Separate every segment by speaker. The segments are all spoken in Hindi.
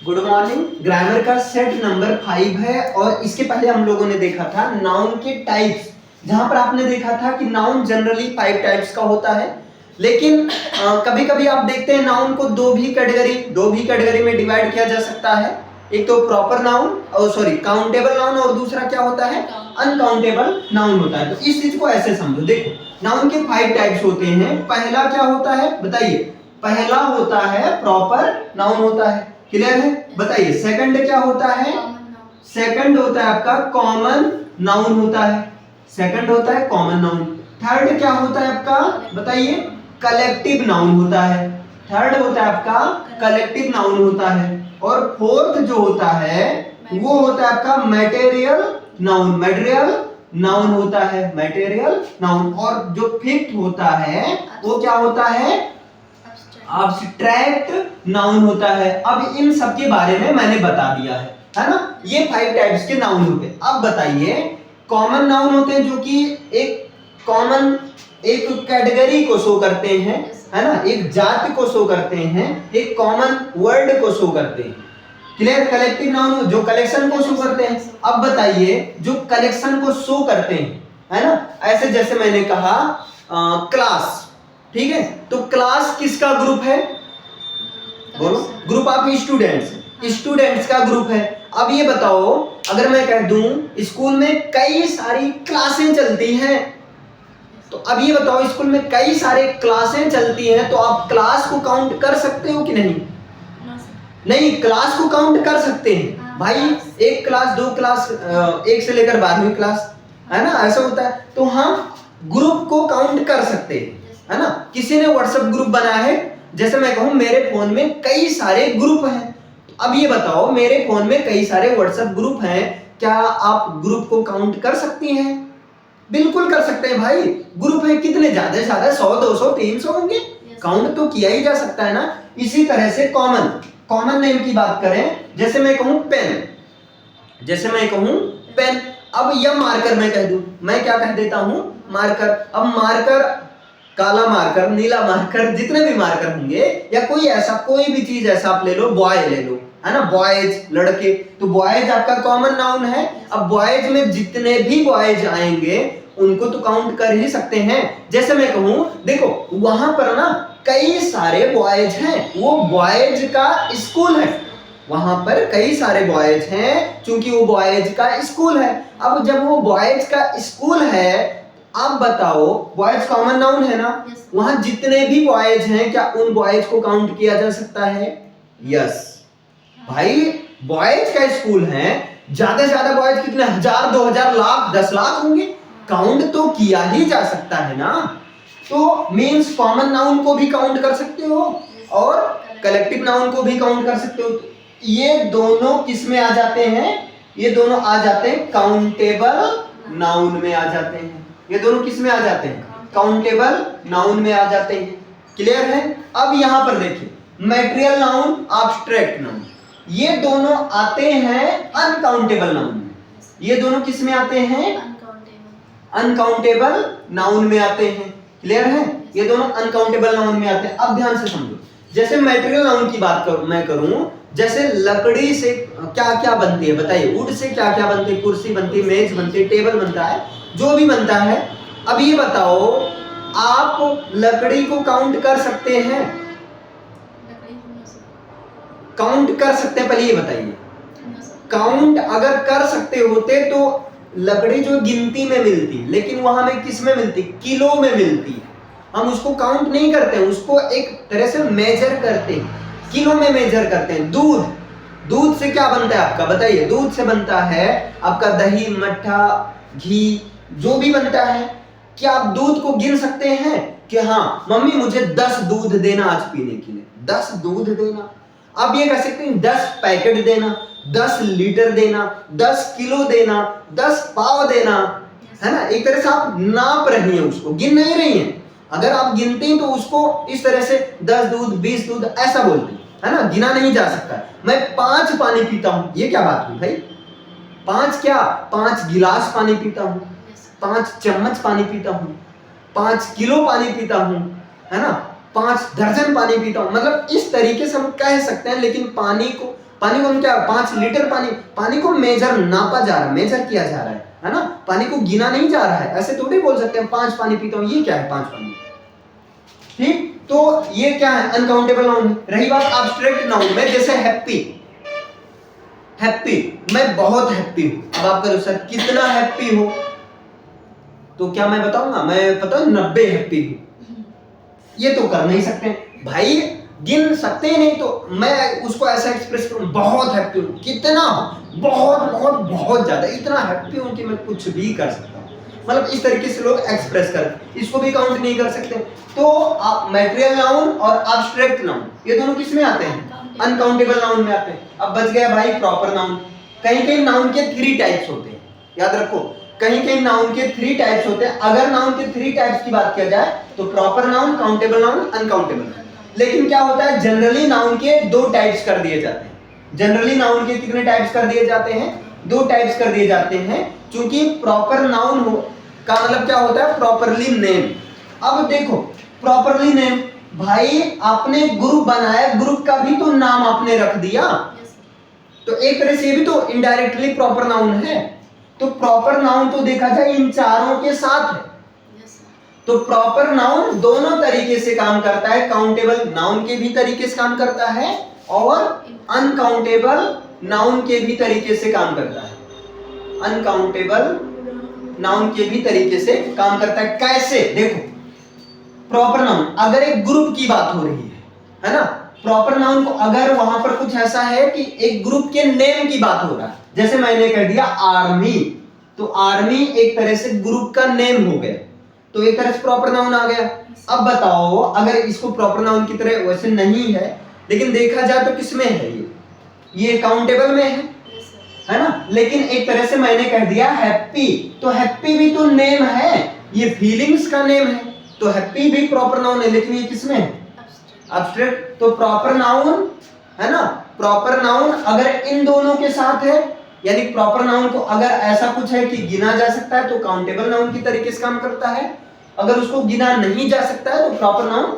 Speaker 1: Good morning. ग्रामर का सेट नंबर 5 है और इसके पहले हम लोगों ने देखा था नाउन के टाइप्स, जहां पर आपने देखा था कि नाउन जनरली 5 टाइप्स का होता है, लेकिन कभी कभी आप देखते हैं नाउन को दो भी कैटेगरी में डिवाइड किया जा सकता है। एक तो प्रॉपर नाउन और काउंटेबल नाउन, और दूसरा क्या होता है, अनकाउंटेबल नाउन होता है। तो इस चीज को ऐसे समझो, देखो नाउन के 5 टाइप्स होते हैं। पहला क्या होता है बताइए? पहला होता है प्रॉपर नाउन होता है, क्लियर है? बताइए सेकंड क्या होता है? सेकंड होता है आपका कॉमन नाउन होता है, सेकंड होता है कॉमन नाउन। थर्ड क्या होता है आपका बताइए? कलेक्टिव नाउन होता है, थर्ड होता है आपका कलेक्टिव नाउन होता है। और फोर्थ जो होता है वो होता है आपका मटेरियल नाउन होता है, मटेरियल नाउन। और जो फिफ्थ होता है वो क्या होता है? एब्स्ट्रैक्ट नाउन होता है। अब इन सब के बारे में मैंने बता दिया है ना? ये 5 टाइप्स के नाउन होते हैं। अब बताइए कॉमन नाउन होते हैं जो कि एक कैटेगरी को शो करते हैं, है ना, एक जाति को शो करते हैं, एक कॉमन वर्ड को शो करते हैं, क्लियर? कलेक्टिव नाउन जो कलेक्शन को शो करते हैं। अब बताइए जो कलेक्शन को शो करते हैं, है ना, ऐसे जैसे मैंने कहा क्लास, ठीक है, तो क्लास किसका ग्रुप है? बोलो। ग्रुप ऑफ स्टूडेंट्स का ग्रुप है। अब ये बताओ अगर मैं कह दूं स्कूल में कई सारी क्लासें चलती हैं, तो अब ये बताओ स्कूल में कई सारे क्लासें चलती हैं, तो आप क्लास को काउंट कर सकते हो कि नहीं? नहीं, क्लास को काउंट कर सकते हैं भाई। एक क्लास, दो क्लास, 1 से लेकर 12वीं क्लास, है ना, ऐसा होता है। तो हम ग्रुप को काउंट कर सकते हैं, है ना। किसी ने व्हाट्सएप ग्रुप बनाया है, जैसे मैं कहूं मेरे फोन में कई सारे ग्रुप हैं। अब ये बताओ मेरे फोन में कई सारे व्हाट्सएप ग्रुप हैं, क्या आप ग्रुप को काउंट कर सकती हैं? बिल्कुल कर सकते हैं भाई। ग्रुप है कितने, ज्यादा से ज्यादा 100 200 300 होंगे, काउंट तो किया ही जा सकता है ना। इसी तरह से कॉमन नेम की बात करें, जैसे मैं कहूं पेन, अब यह मार्कर मैं कह दूं, मैं क्या कह देता हूं? मार्कर। अब मार्कर, काला मार्कर, नीला मार्कर, जितने भी मार्कर होंगे, या कोई भी चीज ऐसा आप ले लो, बॉय ले लो, है ना, बॉयज लड़के, तो बॉयज आपका कॉमन नाउन है। अब बॉयज में जितने भी बॉयज आएंगे उनको तो काउंट कर ही सकते हैं। जैसे मैं कहूं देखो वहां पर ना कई सारे बॉयज हैं, वो बॉयज का स्कूल है, वहां पर कई सारे बॉयज हैं क्योंकि वो बॉयज का स्कूल है। अब जब वो बॉयज का स्कूल है, आप बताओ बॉयज कॉमन नाउन है ना, वहां जितने भी बॉयज हैं क्या उन बॉयज को काउंट किया जा सकता है? यस भाई, बॉयज का स्कूल है, ज्यादा से ज्यादा बॉयज कितने, 1000 2000 लाख 10 लाख होंगे, काउंट तो किया ही जा सकता है ना। तो मींस कॉमन नाउन को भी काउंट कर सकते हो और कलेक्टिव नाउन को भी काउंट कर सकते हो। ये दोनों किस में आ जाते हैं? ये दोनों आ जाते हैं काउंटेबल नाउन में आ जाते हैं। ये दोनों किस में आ जाते हैं? काउंटेबल नाउन में आ जाते हैं, क्लियर है? अब यहां पर देखिए मटेरियल नाउन, एब्स्ट्रैक्ट नाउन, ये दोनों आते हैं अनकाउंटेबल नाउन में। ये दोनों किस में आते हैं? अनकाउंटेबल नाउन में आते हैं, क्लियर है? ये दोनों अनकाउंटेबल नाउन में आते हैं। अब ध्यान से समझो, जैसे मटेरियल नाउन की बात मैं करूं, जैसे लकड़ी से क्या क्या बनती है बताइए? वुड से क्या क्या बनती है? कुर्सी बनती है, मेज बनती है, टेबल बनता है, जो भी बनता है। अब ये बताओ आप लकड़ी को काउंट कर सकते हैं? काउंट कर सकते हैं? पहले ये बताइए, काउंट अगर कर सकते होते तो लकड़ी जो गिनती में मिलती, लेकिन वहां में किस में मिलती? किलो में मिलती। हम उसको काउंट नहीं करते हैं, उसको एक तरह से मेजर करते हैं, किलो में मेजर करते हैं। दूध से क्या बनता है आपका बताइए? दूध से बनता है आपका दही, मट्ठा, घी, जो भी बनता है। क्या आप दूध को गिन सकते हैं कि हाँ मम्मी मुझे 10 दूध देना आज पीने के लिए, 10 दूध देना? आप ये कह सकते हैं 10 पैकेट देना, 10 लीटर देना, 10 किलो देना, 10 पाव देना, है ना। एक तरह से आप नाप रही हैं, उसको गिन नहीं रही हैं। अगर आप गिनते हैं तो उसको इस तरह से 10 दूध 20 दूध ऐसा बोलते हैं, है ना, गिना नहीं जा सकता। मैं 5 पानी पीता हूं, ये क्या बात हुई भाई? 5 क्या, 5 गिलास पानी पीता हूं, 5 चम्मच पानी पीता हूं, 5 किलो पानी पीता हूं, है ना, 5 दर्जन पानी पीता हूं, मतलब इस तरीके से हम कह सकते हैं। लेकिन पानी को हम क्या 5 लीटर पानी को मेजर नापा जा रहा है, मेजर किया जा रहा है ना, पानी को गिना नहीं जा रहा है। ऐसे थोड़ी बोल सकते हैं 5 पानी पीता हूं, ये क्या है 5 पानी, ठीक। तो ये क्या है अनकाउंटेबल नाउन है। रही बात एब्स्ट्रैक्ट नाउन में, जैसे हैप्पी, मैं बहुत हैप्पी हूं। अब आप करो सर कितना हैप्पी हो, तो क्या मैं बताऊंगा, मैं पता 90 हैप्पी हूं, ये तो कर नहीं सकते भाई, गिन सकते ही नहीं। तो मैं उसको ऐसा एक्सप्रेस करूं बहुत हैप्पी हूं, कितना, बहुत बहुत बहुत ज्यादा, इतना हैप्पी हूं कि मैं कुछ भी कर सकता हूं, मतलब इस तरीके से लोग एक्सप्रेस करते, इसको भी काउंट नहीं कर सकते। तो आप मैटेरियल नाउन और एब्स्ट्रैक्ट नाउन ये दोनों किस में आते हैं, अनकाउंटेबल नाउन में आते हैं। अब बच गया भाई प्रॉपर नाउन। कहीं नाउन के 3 टाइप्स होते हैं, याद रखो, कहीं नाउन के 3 टाइप्स होते हैं। अगर नाउन के 3 टाइप्स की बात किया जाए तो proper noun, countable noun, uncountable noun. लेकिन क्या होता है जनरली नाउन के 2 टाइप्स कर दिए जाते हैं। जनरली नाउन के कितने टाइप्स कर दिए जाते हैं, 2 टाइप्स कर दिए जाते हैं, क्योंकि प्रॉपर नाउन हो का मतलब क्या होता है प्रॉपरली नेम। अब देखो प्रॉपरली नेम, भाई आपने ग्रुप बनाया, ग्रुप का भी तो नाम आपने रख दिया, तो एक तरह से ये भी तो इनडायरेक्टली प्रॉपर नाउन है। तो प्रॉपर नाउन तो देखा जाए इन चारों के साथ है। तो प्रॉपर नाउन दोनों तरीके से काम करता है, काउंटेबल नाउन के भी तरीके से काम करता है और अनकाउंटेबल नाउन के भी तरीके से काम करता है, अनकाउंटेबल नाउन के भी तरीके से काम करता है। कैसे, देखो प्रॉपर नाउन अगर एक ग्रुप की बात हो रही है ना, प्रॉपर नाउन को अगर वहां पर कुछ ऐसा है कि एक ग्रुप के नेम की बात हो रहा है, जैसे मैंने कह दिया आर्मी, तो आर्मी एक तरह से ग्रुप का नेम हो गया, तो एक तरह से प्रॉपर नाउन आ गया। अब बताओ अगर इसको प्रॉपर नाउन की तरह वैसे नहीं है, लेकिन देखा जाए तो किसमें है ये काउंटेबल में है ना। लेकिन एक तरह से मैंने कह दिया हैप्पी, तो हैप्पी भी तो नेम है, ये फीलिंग्स का नेम है, तो हैप्पी भी प्रॉपर नाउन है, लेकिन ये किसमें है, एब्स्ट्रैक्ट। तो प्रॉपर नाउन है ना, प्रॉपर नाउन अगर इन दोनों के साथ है, यानी प्रॉपर नाउन को अगर ऐसा कुछ है कि गिना जा सकता है तो काउंटेबल नाउन की तरीके से काम करता है, अगर उसको गिना नहीं जा सकता है तो प्रॉपर नाउन।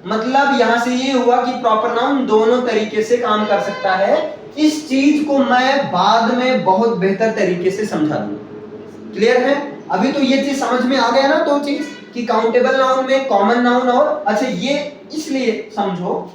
Speaker 1: मतलब यहां से ये हुआ कि प्रॉपर नाउन दोनों तरीके से काम कर सकता है। इस चीज को मैं बाद में बहुत बेहतर तरीके से समझा दूंगा, क्लियर है। अभी तो ये चीज समझ में आ गया ना, दो चीज कि काउंटेबल नाउन में कॉमन नाउन और, अच्छा ये इसलिए समझो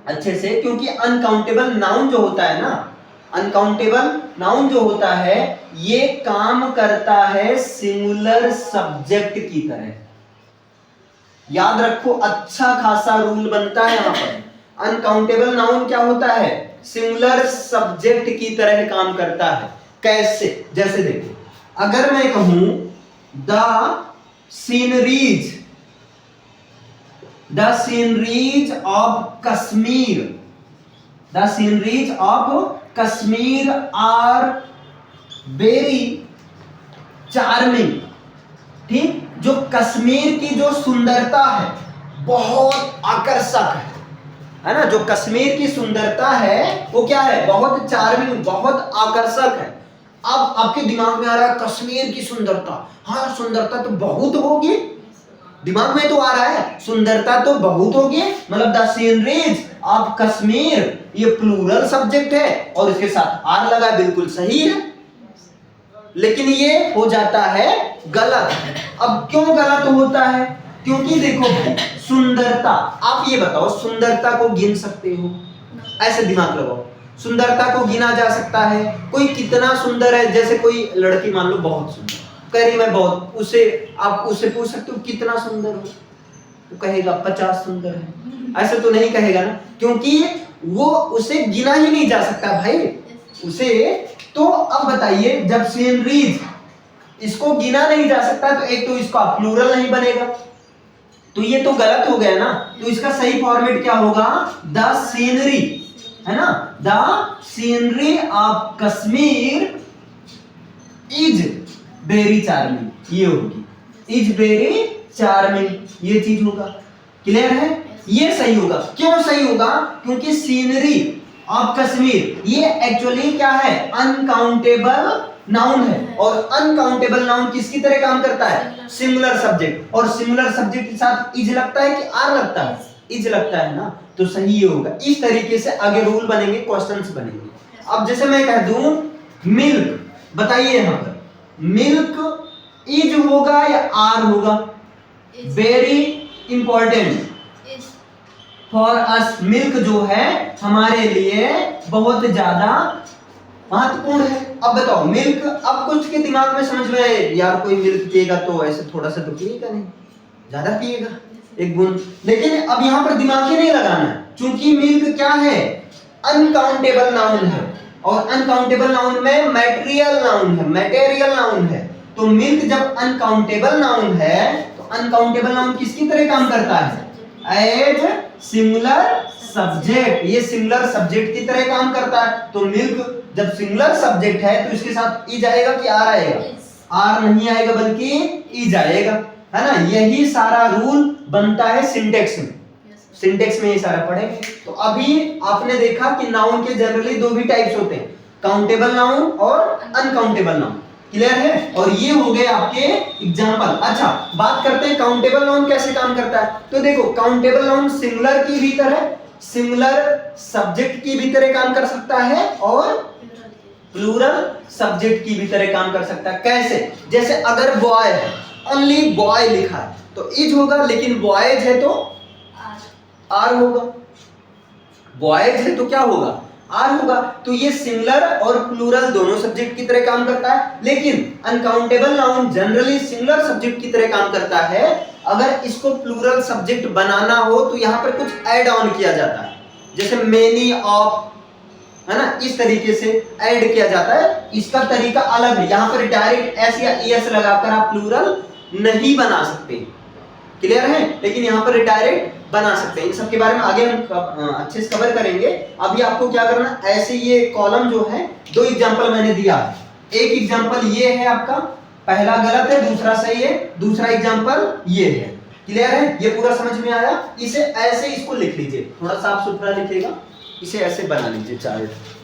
Speaker 1: अच्छे से क्योंकि अनकाउंटेबल नाउन जो होता है ना, अनकाउंटेबल नाउन जो होता है ये काम करता है सिंगुलर सब्जेक्ट की तरह। याद रखो अच्छा खासा रूल बनता है यहां पर। अनकाउंटेबल नाउन क्या होता है, सिंगुलर सब्जेक्ट की तरह काम करता है। कैसे, जैसे देखो अगर मैं कहूं the sceneries of Kashmir, the sceneries of Kashmir are very charming, ठीक, जो कश्मीर की जो सुंदरता है बहुत आकर्षक है ना, जो कश्मीर की सुंदरता है वो क्या है, बहुत चार्मिंग, बहुत आकर्षक है। अब आपके दिमाग में आ रहा है कश्मीर की सुंदरता, हाँ सुंदरता तो बहुत होगी, दिमाग में तो आ रहा है सुंदरता तो बहुत होगी, मतलब द सीनरीज ऑफ कश्मीर, ये प्लूरल सब्जेक्ट है और इसके साथ आर लगा, बिल्कुल सही है। लेकिन ये हो जाता है गलत। अब क्यों गलत होता है, क्योंकि देखो सुंदरता, आप ये बताओ सुंदरता को गिन सकते हो, ऐसे दिमाग लगाओ, सुंदरता को गिना जा सकता है, कोई कितना सुंदर है, जैसे कोई लड़की मान लो बहुत सुंदर कह रही मैं बहुत, उसे आप उससे पूछ सकते हो कितना सुंदर हो, तो कहेगा 50 सुंदर है, ऐसे तो नहीं कहेगा ना, क्योंकि वो उसे गिना ही नहीं जा सकता भाई उसे। तो अब बताइए जब सीनरीज इसको गिना नहीं जा सकता तो एक तो इसका प्लूरल नहीं बनेगा, तो ये तो गलत हो गया ना, तो इसका सही फॉर्मेट क्या होगा, द सीनरी, है ना, the scenery of Kashmir is very charming, ये होगी, इज वेरी चार्मिंग, ये चीज होगा, क्लियर है, ये सही होगा। क्यों सही होगा, क्योंकि सीनरी ऑफ कश्मीर ये एक्चुअली क्या है, अनकाउंटेबल नाउन है, और अनकाउंटेबल नाउन किसकी तरह काम करता है, सिंगुलर सब्जेक्ट, और सिंगुलर सब्जेक्ट के साथ इज लगता है कि आर लगता है, इज लगता है ना, तो सही ये होगा। इस तरीके से आगे रूल बनेंगे, क्वेश्चंस बनेंगे। अब जैसे मैं कह दूं मिल्क, बताइए यहां पर मिल्क इज होगा या आर होगा? Very important for us, milk जो है हमारे लिए बहुत ज्यादा महत्वपूर्ण है। अब बताओ मिल्क, अब कुछ के दिमाग में समझ में आए यार कोई मिल्क पिएगा तो ऐसे थोड़ा सा तो पिएगा नहीं, ज्यादा पिएगा एक बूंद। लेकिन अब यहाँ पर दिमाग ही नहीं लगाना है, क्योंकि मिल्क क्या है? अनकाउंटेबल नाउन है, और अनकाउंटेबल नाउन में मैटेरियल नाउन है, मैटेरियल नाउन है। तो मिल्क जब अनकाउंटेबल नाउन है तो अनकाउंटेबल नाउन किसकी तरह काम करता है? एज सिंगुलर सब्जेक्ट, ये सिंगुलर सब्जेक्ट की तरह काम करता है। तो मिल्क जब सिंगुलर सब्जेक्ट है तो इसके साथ इज आएगा कि आर आएगा? आर नहीं आएगा बल्कि इज आएगा, है ना। यही सारा रूल बनता है सिंटेक्स में, सिंटेक्स में ये सारा पढ़ेंगे। तो अभी आपने देखा कि नाउन के जनरली दो भी टाइप्स होते हैं, काउंटेबल नाउन और अनकाउंटेबल नाउन। क्लियर है? और ये हो गए आपके एग्जांपल। अच्छा, बात करते हैं काउंटेबल नाउन कैसे काम करता है। तो देखो काउंटेबल नाउन सिंगुलर की भी तरह, सिंगुलर सब्जेक्ट की भी तरह काम कर सकता है और प्लूरल सब्जेक्ट की भी तरह काम कर सकता है। कैसे? जैसे अगर बॉय है, ओनली बॉय लिखा है तो इज होगा, लेकिन बॉयज है तो आर होगा। बॉयज है तो क्या होगा? आर होगा। तो ये सिंगुलर और प्लूरल दोनों सब्जेक्ट की तरह काम करता है। लेकिन uncountable noun generally singular subject की तरह काम करता है। अगर इसको प्लूरल सब्जेक्ट बनाना हो तो यहाँ पर कुछ ऐड ऑन किया जाता है, जैसे मेनी ऑफ, है ना, इस तरीके से ऐड किया जाता है। इसका तरीका अलग है, यहाँ पर डायरेक्ट एस या एस लगाकर आप प्लूरल नहीं बना सकते। क्लियर है? लेकिन यहाँ पर डायरेक्ट बना सकते हैं। इन सब के बारे में आगे हम अच्छे से कवर करेंगे। अभी आपको क्या करना, ऐसे ये कॉलम जो है, दो एग्जांपल मैंने दिया। एक एग्जांपल ये है आपका, पहला गलत है, दूसरा सही है। दूसरा एग्जांपल ये है। क्लियर है? ये पूरा समझ में आया? इसे ऐसे इसको लिख लीजिए, थोड़ा साफ सुथरा लिखेगा, इसे ऐसे बना लीजिए चार्ट।